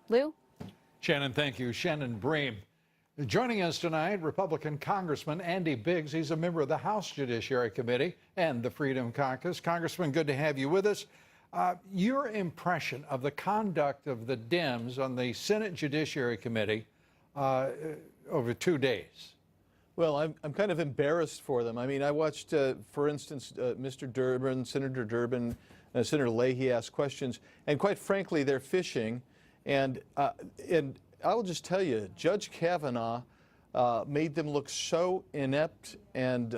Lou? Shannon, thank you. Shannon Bream. Joining us tonight, Republican Congressman Andy Biggs. He's a member of the House Judiciary Committee and the Freedom Caucus. Congressman, good to have you with us. Your impression of the conduct of the Dems on the Senate Judiciary Committee over 2 days? Well, I'm kind of embarrassed for them. I mean, I watched, for instance, Mr. Durbin, Senator Durbin, Senator Leahy ask questions, and quite frankly, they're fishing. And I will just tell you, Judge Kavanaugh made them look so inept and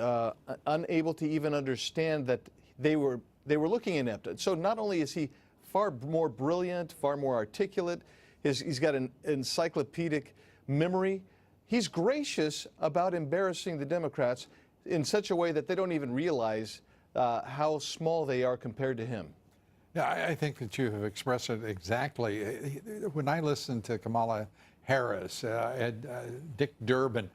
unable to even understand that they were looking inept. So not only is he far more brilliant, far more articulate, he's got an encyclopedic memory. He's gracious about embarrassing the Democrats in such a way that they don't even realize how small they are compared to him. Yeah, I think that you have expressed it exactly. When I listened to Kamala Harris and Dick Durbin,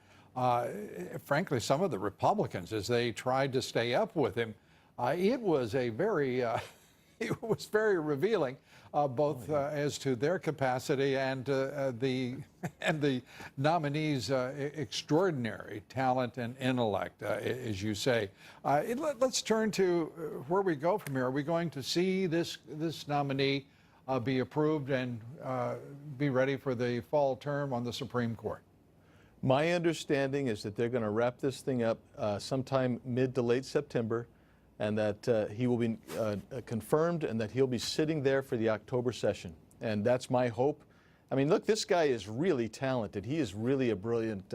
frankly, some of the Republicans, as they tried to stay up with him, it was it was very revealing, both as to their capacity and the nominees' extraordinary talent and intellect, as you say. Let's turn to where we go from here. Are we going to see this nominee be approved and be ready for the fall term on the Supreme Court? My understanding is that they're going to wrap this thing up sometime mid to late September, and that he will be confirmed and that he'll be sitting there for the October session. And that's my hope. I mean, look, this guy is really talented. He is really a brilliant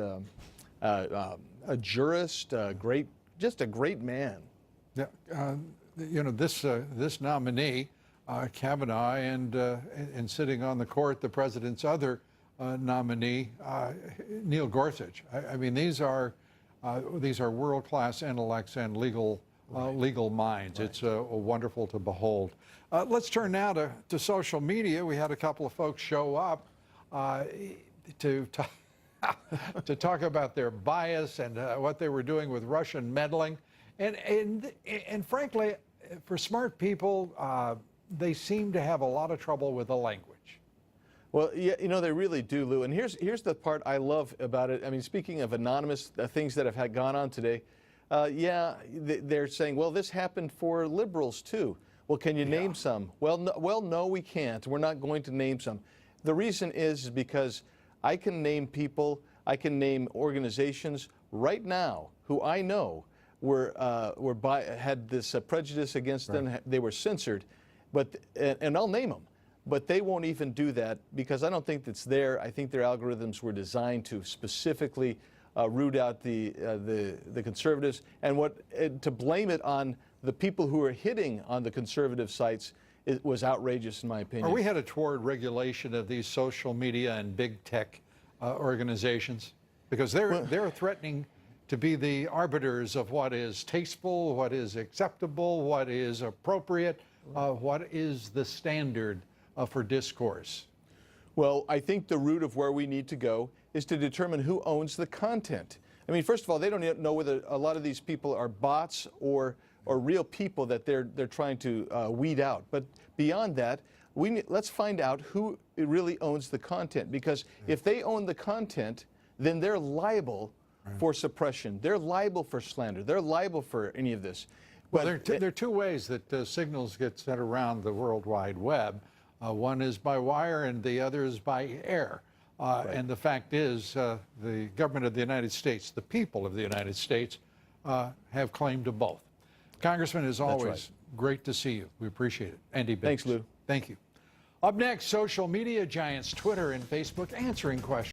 a jurist, just a great man. Yeah, you know, this nominee, Kavanaugh, and sitting on the court, the president's other nominee, Neil Gorsuch. I mean, these are world-class intellects and legal minds. Right. It's wonderful to behold. Let's turn now to social media. We had a couple of folks show up to talk about their bias and what they were doing with Russian meddling. And frankly, for smart people, they seem to have a lot of trouble with the language. Well, yeah, you know, they really do, Lou. And here's the part I love about it. I mean, speaking of anonymous things that have gone on today, yeah, they're saying, well, this happened for liberals too. Well, can you name some? Well, no, we can't. We're not going to name some. The reason is because I can name people, I can name organizations right now who I know had this prejudice against them. They were censored, and I'll name them. But they won't even do that because I don't think it's there. I think their algorithms were designed to specifically root out the conservatives, and to blame it on the people who are hitting on the conservative sites was outrageous in my opinion. Are we headed toward regulation of these social media and big tech organizations? Because they're threatening to be the arbiters of what is tasteful, what is acceptable, what is appropriate, what is the standard for discourse. Well, I think the root of where we need to go is to determine who owns the content. I mean, first of all, they don't even know whether a lot of these people are bots or real people that they're trying to weed out. But beyond that, let's find out who really owns the content. Because if they own the content, then they're liable for suppression. They're liable for slander. They're liable for any of this. Well, there are two ways that signals get sent around the World Wide Web. One is by wire and the other is by air. And the fact is, the government of the United States, the people of the United States, have claim to both. Congressman, as always, great to see you. We appreciate it. Andy Biggs. Thanks, Lou. Thank you. Up next, social media giants Twitter and Facebook answering questions.